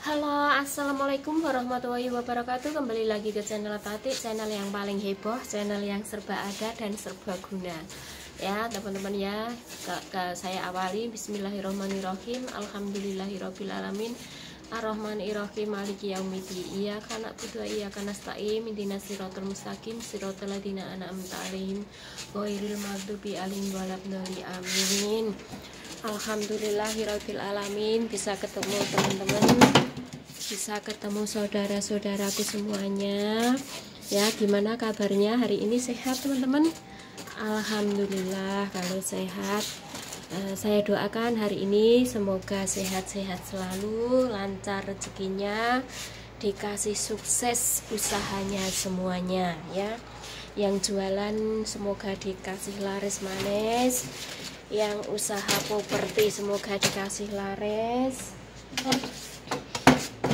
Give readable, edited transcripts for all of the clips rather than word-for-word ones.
Halo, assalamualaikum warahmatullahi wabarakatuh. Kembali lagi ke channel Tati, channel yang paling heboh, channel yang serba ada dan serba guna. Ya teman-teman ya, saya awali bismillahirrahmanirrahim. Alhamdulillahirrabbilalamin, Ar-Rahmanirrahim, Maliki yaumiddin. Iyyaka na'budu wa iyyaka nasta'in, ihdinas siratal mustaqim, siratal ladzina an'amta 'alaihim ghairil maghdubi 'alaihim waladdallin. Amin. Alhamdulillahirabbil alamin, bisa ketemu teman-teman, bisa ketemu saudara-saudaraku semuanya. Ya, gimana kabarnya hari ini? Sehat teman-teman? Alhamdulillah kalau sehat. Saya doakan hari ini semoga sehat-sehat selalu, lancar rezekinya, dikasih sukses usahanya semuanya ya. Yang jualan semoga dikasih laris manis, yang usaha properti semoga dikasih laris,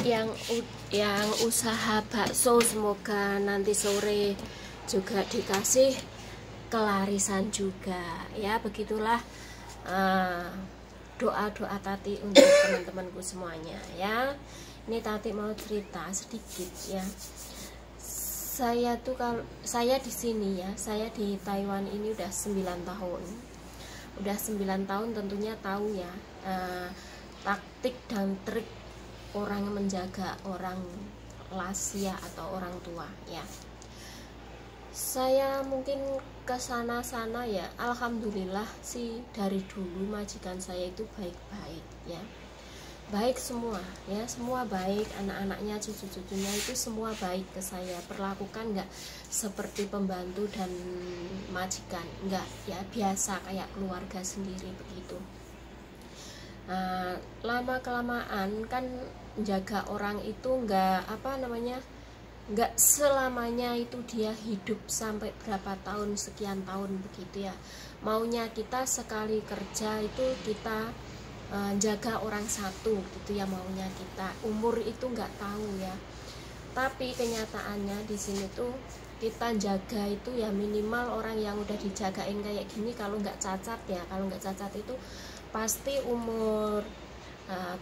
yang usaha bakso semoga nanti sore juga dikasih kelarisan juga ya. Begitulah doa-doa Tati untuk teman-temanku semuanya ya. Ini Tati mau cerita sedikit ya. Saya di sini ya, saya di Taiwan ini udah 9 tahun. Udah 9 tahun tentunya tahu ya taktik dan trik orang menjaga orang lansia atau orang tua ya. Saya mungkin kesana-sana ya, alhamdulillah sih dari dulu majikan saya itu baik-baik ya. Baik semua ya, semua baik, anak-anaknya, cucu-cucunya itu semua baik ke saya, perlakukan nggak seperti pembantu dan majikan, nggak ya, biasa kayak keluarga sendiri begitu. Lama kelamaan kan jaga orang itu nggak nggak selamanya itu dia hidup sampai berapa tahun, sekian tahun begitu ya. Maunya kita sekali kerja itu kita jaga orang satu gitu ya, maunya kita. Umur itu nggak tahu ya, tapi kenyataannya di sini tuh kita jaga itu ya minimal orang yang udah dijagain kayak gini, kalau nggak cacat ya, kalau nggak cacat itu pasti umur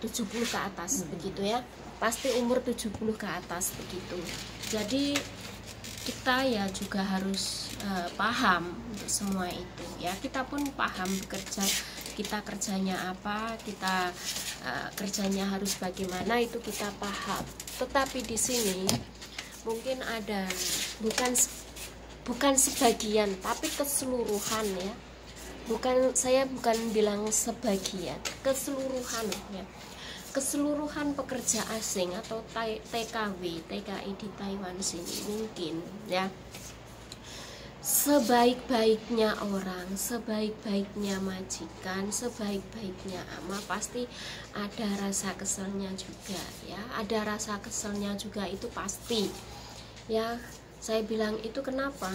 70 ke atas begitu ya, pasti umur 70 ke atas begitu. Jadi kita ya juga harus paham untuk semua itu ya. Kita pun paham bekerja, kita kerjanya apa, kita kerjanya harus bagaimana, itu kita paham. Tetapi di sini mungkin ada bukan sebagian tapi keseluruhan ya. Saya bukan bilang sebagian, keseluruhan ya. Keseluruhan pekerja asing atau TKW, TKI di Taiwan sini mungkin ya, sebaik-baiknya orang, sebaik-baiknya majikan, sebaik-baiknya ama, pasti ada rasa keselnya juga ya. Ada rasa keselnya juga, itu pasti ya. Saya bilang itu kenapa?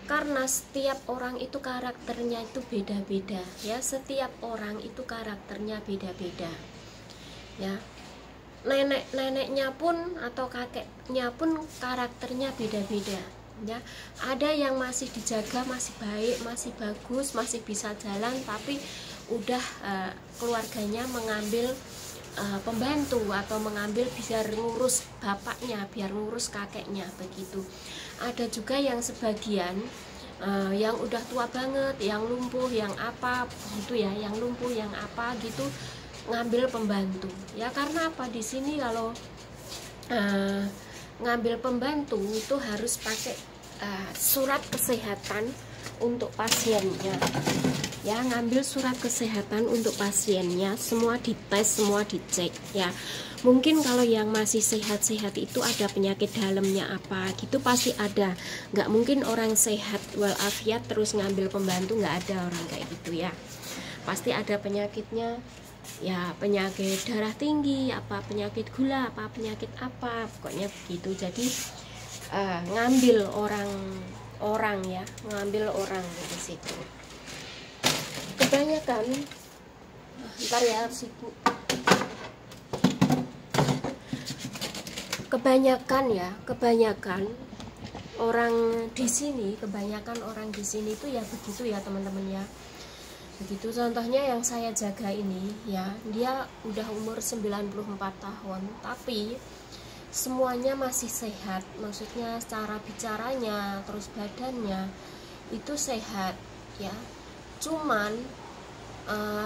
Karena setiap orang itu karakternya itu beda-beda ya. Setiap orang itu karakternya beda-beda ya. Neneknya pun atau kakeknya pun karakternya beda-beda ya. Ada yang masih dijaga, masih baik, masih bagus, masih bisa jalan, tapi udah keluarganya mengambil pembantu atau mengambil biar ngurus bapaknya, biar ngurus kakeknya begitu. Ada juga yang sebagian yang udah tua banget, yang lumpuh, yang apa gitu ya, yang lumpuh, yang apa gitu, ngambil pembantu ya. Karena apa, di sini kalau ngambil pembantu itu harus pakai surat kesehatan untuk pasiennya ya. Ngambil surat kesehatan untuk pasiennya, semua dites, semua dicek ya. Mungkin kalau yang masih sehat-sehat itu ada penyakit dalamnya apa gitu, pasti ada. Nggak mungkin orang sehat walafiat terus ngambil pembantu, nggak ada orang kayak gitu ya. Pasti ada penyakitnya ya, penyakit darah tinggi, apa penyakit gula, apa penyakit apa, pokoknya begitu. Jadi ngambil orang ya, ngambil orang dari situ. Kebanyakan ntar ya sibuk. Kebanyakan orang di sini, kebanyakan orang di sini itu ya begitu ya teman-teman ya. Begitu contohnya yang saya jaga ini ya, dia udah umur 94 tahun tapi semuanya masih sehat, maksudnya cara bicaranya terus badannya itu sehat ya. Cuman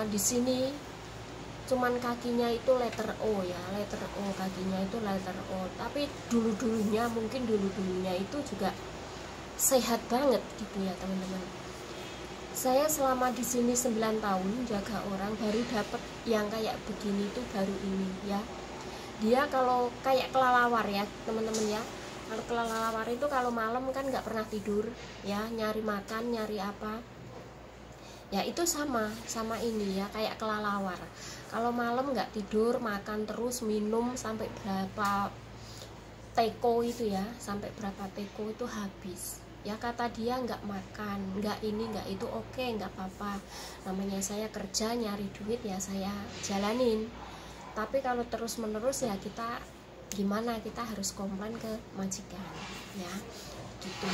di sini cuman kakinya itu letter O ya, letter O, kakinya itu letter O. Tapi mungkin dulunya itu juga sehat banget gitu ya teman-teman. Saya selama di sini 9 tahun jaga orang, baru dapet yang kayak begini tuh baru ini ya. Dia kalau kayak kelelawar ya teman-teman ya. Kalau kelelawar itu kalau malam kan nggak pernah tidur ya, nyari makan, nyari apa. Ya itu sama ini ya, kayak kelelawar. Kalau malam nggak tidur, makan terus, minum sampai berapa teko itu ya, sampai berapa teko itu habis. Ya kata dia nggak makan, nggak ini nggak itu, oke nggak apa-apa, namanya saya kerja nyari duit ya saya jalanin. Tapi kalau terus menerus ya kita gimana, kita harus komplain ke majikan ya gitu.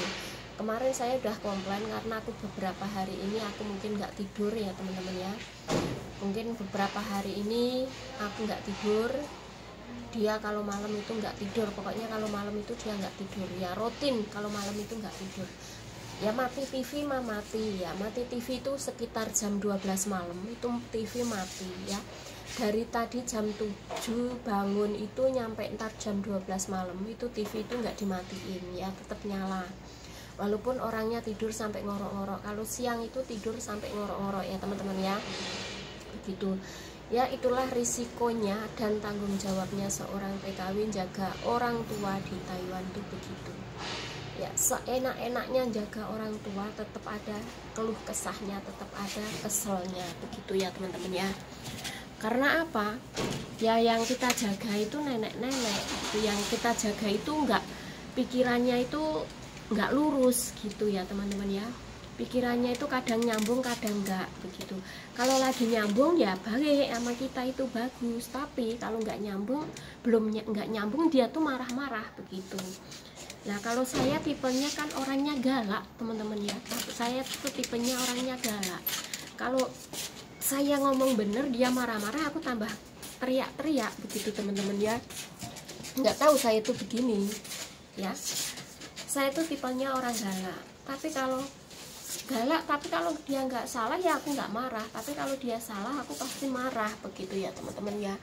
Kemarin saya udah komplain karena aku beberapa hari ini aku mungkin nggak tidur ya teman-teman ya, mungkin beberapa hari ini aku nggak tidur. Dia kalau malam itu nggak tidur, pokoknya kalau malam itu dia nggak tidur ya, rutin kalau malam itu nggak tidur ya. Mati TV mah mati ya, mati TV itu sekitar jam 12 malam itu TV mati ya. Dari tadi jam 7 bangun itu nyampe ntar jam 12 malam itu TV itu nggak dimatiin ya, tetap nyala walaupun orangnya tidur sampai ngorok-ngorok. Kalau siang itu tidur sampai ngorok-ngorok ya teman-teman ya, begitu ya. Itulah risikonya dan tanggung jawabnya seorang TKW jaga orang tua di Taiwan tuh begitu ya. Seenak-enaknya jaga orang tua tetap ada keluh kesahnya, tetap ada keselnya begitu ya teman-teman ya. Karena apa ya, yang kita jaga itu nenek-nenek gitu, yang kita jaga itu enggak, pikirannya itu enggak lurus gitu ya teman-teman ya. Pikirannya itu kadang nyambung kadang enggak begitu. Kalau lagi nyambung ya baik sama kita itu bagus, tapi kalau enggak nyambung, enggak nyambung dia tuh marah-marah begitu. Nah kalau saya tipenya kan orangnya galak teman-teman ya, saya tuh tipenya orangnya galak. Kalau saya ngomong bener dia marah-marah, aku tambah teriak-teriak begitu teman-teman ya. Nggak tahu saya tuh begini ya, saya tuh tipenya orang galak. Tapi kalau dia nggak salah ya aku nggak marah, tapi kalau dia salah aku pasti marah begitu ya teman-teman ya.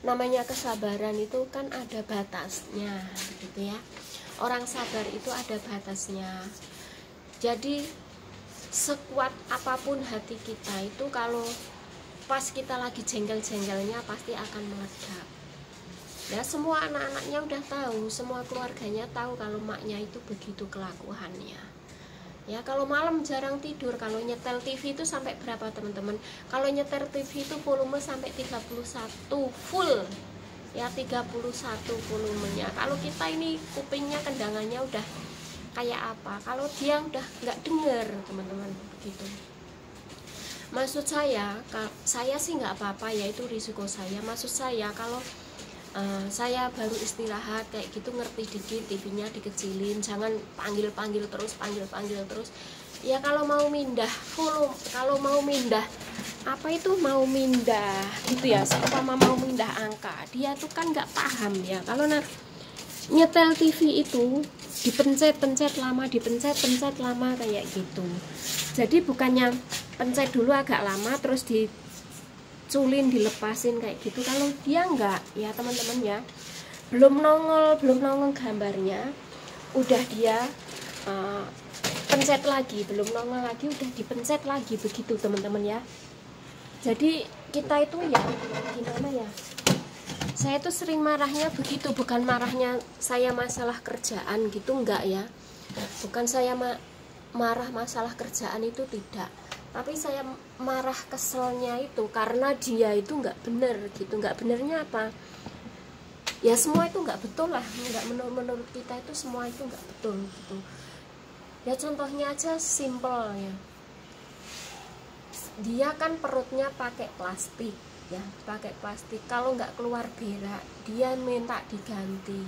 Namanya kesabaran itu kan ada batasnya gitu ya, orang sabar itu ada batasnya. Jadi sekuat apapun hati kita itu kalau pas kita lagi jengkel-jengkelnya pasti akan meledak ya. Semua anak-anaknya udah tahu, semua keluarganya tahu kalau maknya itu begitu kelakuannya ya. Kalau malam jarang tidur, kalau nyetel TV itu sampai berapa teman-teman? Kalau nyetel TV itu volume sampai 31 full ya, 31 volumenya. Kalau kita ini kupingnya kendangannya udah kayak apa, kalau dia udah nggak denger teman-teman begitu. Maksud saya sih nggak apa-apa ya, itu risiko saya. Maksud saya kalau saya baru istirahat kayak gitu, ngerti dikit, TV-nya dikecilin, jangan panggil terus ya. Kalau mau mindah volume, kalau mau mindah apa itu, mau mindah gitu ya, seumpama mau mindah angka, dia tuh kan nggak paham ya. Kalau nyetel TV itu dipencet lama, dipencet lama kayak gitu. Jadi bukannya pencet dulu agak lama terus diculin, dilepasin kayak gitu. Kalau dia enggak ya teman-teman ya, belum nongol gambarnya udah dia pencet lagi, belum nongol lagi udah dipencet lagi begitu teman-teman ya. Jadi kita itu ya gimana ya, saya tuh sering marahnya begitu, bukan marahnya saya masalah kerjaan gitu, enggak ya, bukan saya marah masalah kerjaan itu, tidak. Tapi saya marah keselnya itu karena dia itu nggak bener gitu. Nggak benernya apa ya, semua itu nggak betul lah, nggak menurut kita itu semua itu nggak betul gitu ya. Contohnya aja simple ya, dia kan perutnya pakai plastik ya, pakai plastik, kalau nggak keluar berak dia minta diganti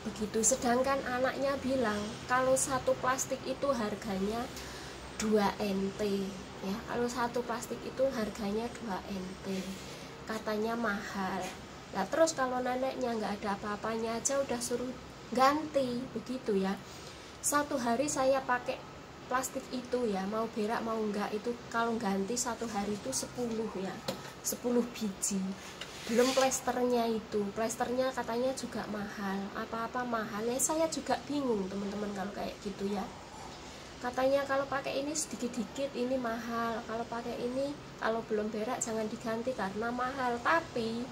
begitu. Sedangkan anaknya bilang kalau satu plastik itu harganya 2 NT ya. Kalau satu plastik itu harganya 2 NT, katanya mahal. Nah terus kalau neneknya nggak ada apa-apanya aja udah suruh ganti begitu ya. Satu hari saya pakai plastik itu ya, mau berak mau enggak itu kalau ganti satu hari itu 10 ya, 10 biji. Belum plesternya itu, plesternya katanya juga mahal, apa-apa mahal ya. Saya juga bingung teman-teman kalau kayak gitu ya. Katanya kalau pakai ini sedikit-dikit ini mahal, kalau pakai ini kalau belum berak jangan diganti karena mahal. Tapi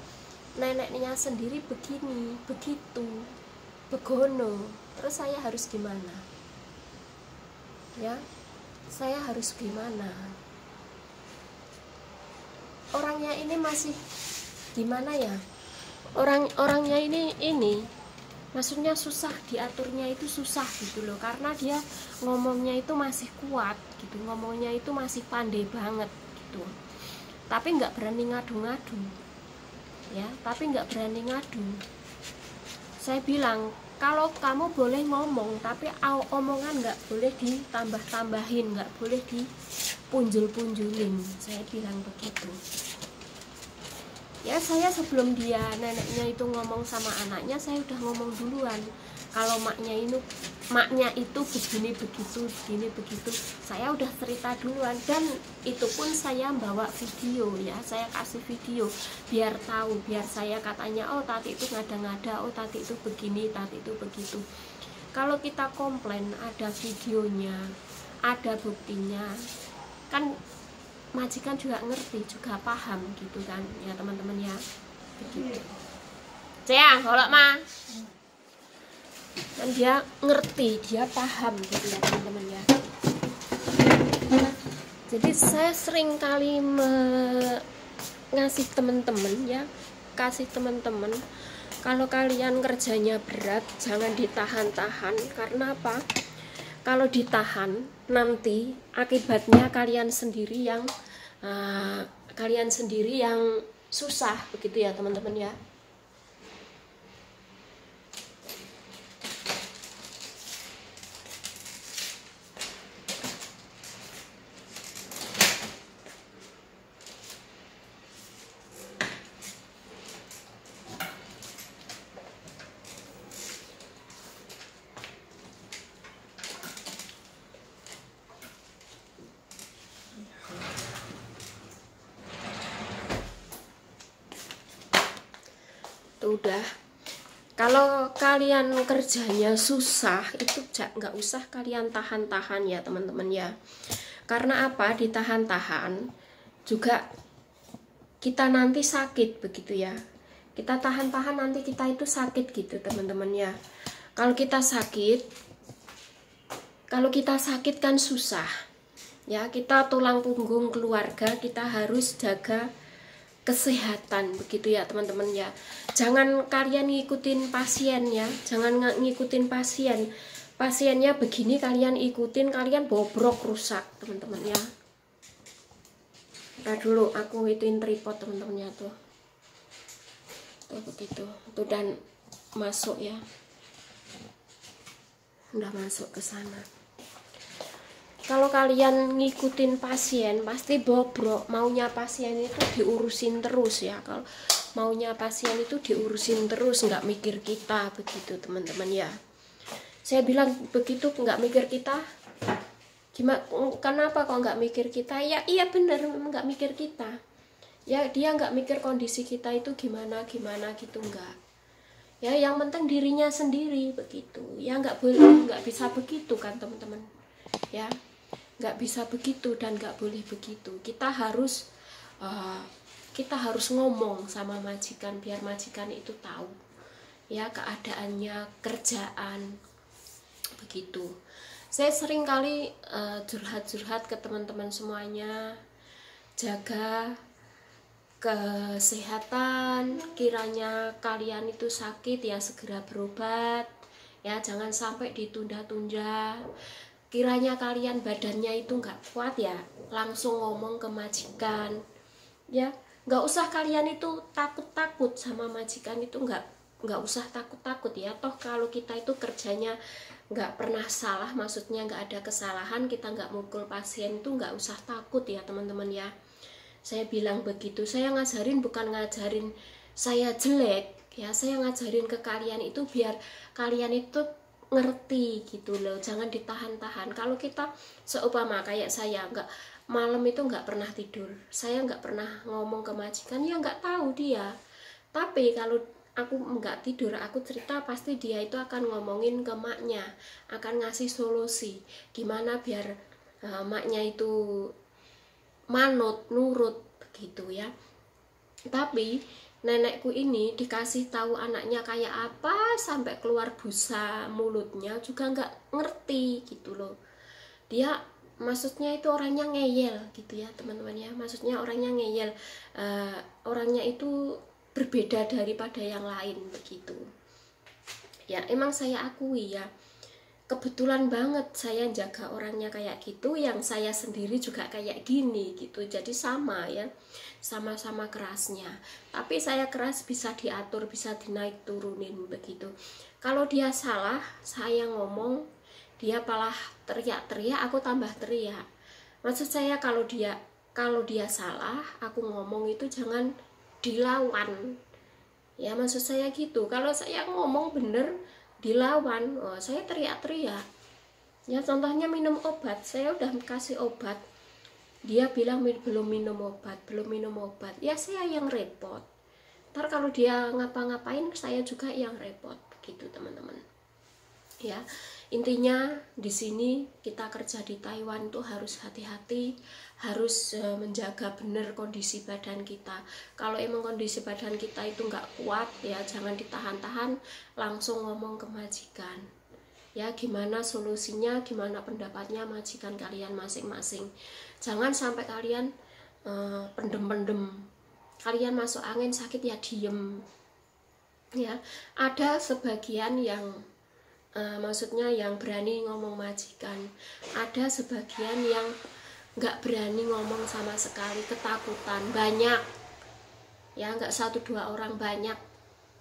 neneknya sendiri begini, begitu, begono. Terus saya harus gimana? Ya, saya harus gimana? Orangnya ini masih gimana ya? Orangnya ini maksudnya susah diaturnya, itu susah gitu loh, karena dia ngomongnya itu masih kuat gitu, ngomongnya itu masih pandai banget gitu, tapi nggak berani ngadu-ngadu ya, tapi nggak berani ngadu. Saya bilang kalau kamu boleh ngomong tapi omongan nggak boleh ditambah-tambahin, nggak boleh dipunjul-punjulin, saya bilang begitu. Ya saya sebelum dia neneknya itu ngomong sama anaknya, saya udah ngomong duluan. Kalau maknya itu begini begitu, begini begitu, saya udah cerita duluan. Dan itu pun saya bawa video ya, saya kasih video biar tahu, biar saya katanya oh tati itu ngada-ngada, oh tati itu begini, tati itu begitu. Kalau kita komplain ada videonya, ada buktinya, kan majikan juga ngerti, juga paham gitu kan ya teman-teman ya, begitu. Cea, golok mah. Dan dia ngerti, dia paham gitu ya teman-teman ya. Jadi saya sering kali ngasih teman-teman ya, kasih teman-teman, kalau kalian kerjanya berat jangan ditahan-tahan. Karena apa? Kalau ditahan nanti akibatnya kalian sendiri yang susah begitu ya teman-teman ya. Udah, kalau kalian kerjanya susah itu nggak usah kalian tahan-tahan ya teman-teman ya. Karena apa? Ditahan-tahan juga kita nanti sakit begitu ya. Kita tahan-tahan nanti kita itu sakit gitu teman-teman ya. Kalau kita sakit kan susah ya, kita tulang punggung keluarga, kita harus jaga kesehatan begitu ya teman-teman ya. Jangan kalian ngikutin pasien ya, jangan ngikutin pasiennya begini kalian ikutin, kalian bobrok rusak teman-teman ya. Nah dulu aku ituin tripod teman-teman ya, tuh begitu tuh, dan masuk ya, udah masuk ke sana. Kalau kalian ngikutin pasien pasti bobrok. Maunya pasien itu diurusin terus ya. Kalau maunya pasien itu diurusin terus, nggak mikir kita begitu teman-teman ya. Saya bilang begitu, nggak mikir kita. Gimana? Kenapa kok nggak mikir kita? Ya iya bener, memang nggak mikir kita. Ya dia nggak mikir kondisi kita itu gimana gitu, nggak. Ya yang penting dirinya sendiri begitu. Ya nggak boleh, nggak bisa begitu kan teman-teman. Ya. Nggak bisa begitu dan nggak boleh begitu. Kita harus ngomong sama majikan biar majikan itu tahu ya keadaannya, kerjaan begitu. Saya sering kali curhat-curhat ke teman-teman semuanya, jaga kesehatan. Kiranya kalian itu sakit ya segera berobat ya, jangan sampai ditunda-tunda. Kiranya kalian badannya itu nggak kuat ya, langsung ngomong ke majikan ya. Nggak usah kalian itu takut-takut sama majikan, itu nggak nggak usah takut-takut ya, toh kalau kita itu kerjanya nggak pernah salah, maksudnya nggak ada kesalahan, kita nggak mukul pasien itu nggak usah takut ya teman-teman ya. Saya bilang begitu, saya ngajarin bukan ngajarin saya jelek ya, saya ngajarin ke kalian itu biar kalian itu ngerti gitu loh, jangan ditahan-tahan. Kalau kita seumpama kayak saya nggak malam itu nggak pernah tidur, saya nggak pernah ngomong ke majikan, ya nggak tahu dia. Tapi kalau aku nggak tidur, aku cerita, pasti dia itu akan ngomongin ke maknya, akan ngasih solusi gimana biar maknya itu manut, nurut begitu ya. Tapi nenekku ini dikasih tahu anaknya kayak apa sampai keluar busa mulutnya juga nggak ngerti gitu loh. Dia maksudnya itu orangnya ngeyel gitu ya teman-teman ya, maksudnya orangnya ngeyel, orangnya itu berbeda daripada yang lain begitu ya. Emang saya akui ya, kebetulan banget saya jaga orangnya kayak gitu, yang saya sendiri juga kayak gini gitu, jadi sama ya, sama-sama kerasnya. Tapi saya keras bisa diatur, bisa dinaik turunin begitu. Kalau dia salah, saya ngomong, dia malah teriak-teriak, aku tambah teriak. Maksud saya kalau dia salah, aku ngomong itu jangan dilawan ya, maksud saya gitu. Kalau saya ngomong bener dilawan, saya teriak-teriak ya. Contohnya minum obat, saya udah kasih obat, dia bilang belum minum obat, ya saya yang repot. Ntar kalau dia ngapa-ngapain, saya juga yang repot begitu teman-teman ya. Intinya di sini kita kerja di Taiwan tuh harus hati-hati, harus menjaga benar kondisi badan kita. Kalau emang kondisi badan kita itu nggak kuat ya, jangan ditahan-tahan, langsung ngomong ke majikan ya, gimana solusinya, gimana pendapatnya majikan kalian masing-masing. Jangan sampai kalian pendem-pendem, kalian masuk angin sakit ya diem ya. Ada sebagian yang maksudnya yang berani ngomong majikan, ada sebagian yang nggak berani ngomong sama sekali, ketakutan. Banyak ya, nggak 1-2 orang, banyak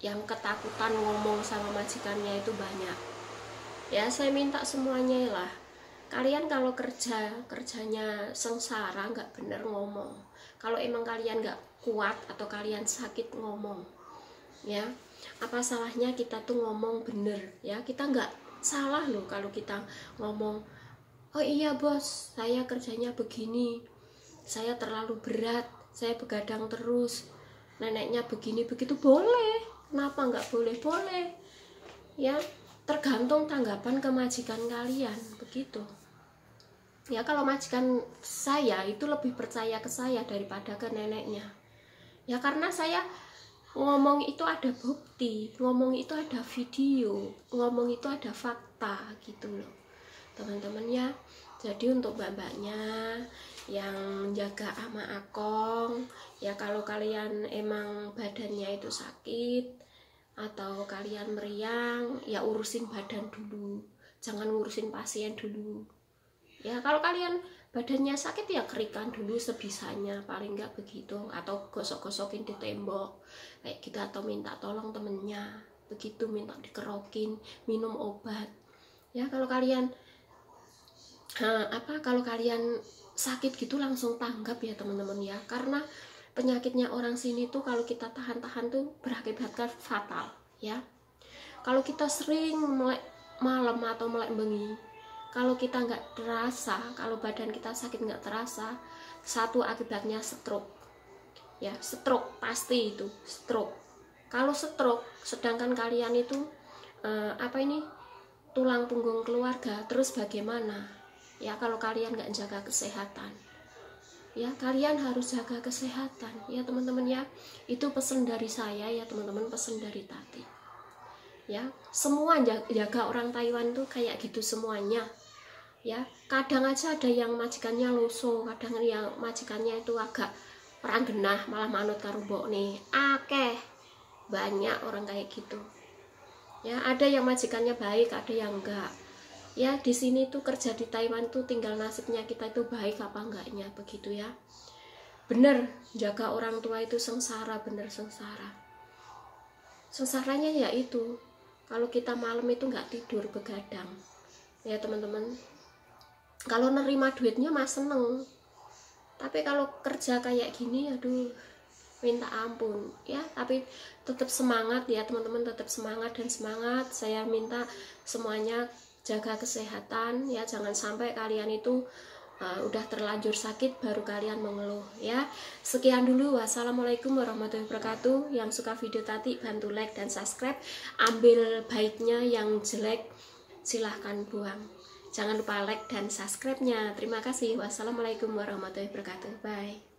yang ketakutan ngomong sama majikannya, itu banyak ya. Saya minta semuanya lah, kalian kalau kerjanya sengsara, nggak bener ngomong. Kalau emang kalian nggak kuat atau kalian sakit, ngomong ya. Apa salahnya kita tuh ngomong bener ya, kita nggak salah loh kalau kita ngomong, oh iya bos, saya kerjanya begini, saya terlalu berat, saya begadang terus, neneknya begini begitu, boleh. Kenapa nggak boleh? Boleh ya, tergantung tanggapan ke majikan kalian begitu ya. Kalau majikan saya itu lebih percaya ke saya daripada ke neneknya ya, karena saya ngomong itu ada bukti, ngomong itu ada video, ngomong itu ada fakta gitu loh teman-teman ya. Jadi untuk mbak-mbaknya yang menjaga ama akong ya, kalau kalian emang badannya itu sakit atau kalian meriang ya, urusin badan dulu, jangan ngurusin pasien dulu ya. Kalau kalian badannya sakit ya kerikan dulu sebisanya, paling nggak begitu, atau gosok-gosokin di tembok kayak gitu, atau minta tolong temennya begitu, minta dikerokin, minum obat ya. Kalau kalian kalau kalian sakit gitu langsung tanggap ya teman-teman ya, karena penyakitnya orang sini tuh kalau kita tahan-tahan tuh berakibat fatal ya. Kalau kita sering melek malam atau melek bengi, kalau kita nggak terasa, kalau badan kita sakit nggak terasa, satu akibatnya stroke ya. Stroke pasti itu stroke. Kalau stroke, sedangkan kalian itu tulang punggung keluarga, terus bagaimana ya kalau kalian nggak jaga kesehatan ya. Kalian harus jaga kesehatan ya teman-teman ya. Itu pesan dari saya ya teman-teman, pesan dari Tati ya. Semua jaga orang Taiwan tuh kayak gitu semuanya ya. Kadang aja ada yang majikannya loso, kadang yang majikannya itu agak perang genah, malah manut karo mbokne. Banyak orang kayak gitu ya. Ada yang majikannya baik, ada yang enggak ya. Di sini tuh kerja di Taiwan tuh tinggal nasibnya kita itu baik apa enggaknya begitu ya. Bener, jaga orang tua itu sengsara, bener sengsara. sengsaranya ya itu, kalau kita malam itu nggak tidur begadang ya teman-teman. Kalau nerima duitnya mas seneng, tapi kalau kerja kayak gini aduh minta ampun ya. Tapi tetap semangat ya teman-teman, tetap semangat dan semangat. Saya minta semuanya jaga kesehatan ya, jangan sampai kalian itu udah terlanjur sakit baru kalian mengeluh ya. Sekian dulu, wassalamualaikum warahmatullahi wabarakatuh. Yang suka video tadi bantu like dan subscribe, ambil baiknya, yang jelek silahkan buang. Jangan lupa like dan subscribe-nya. Terima kasih. Wassalamualaikum warahmatullahi wabarakatuh. Bye.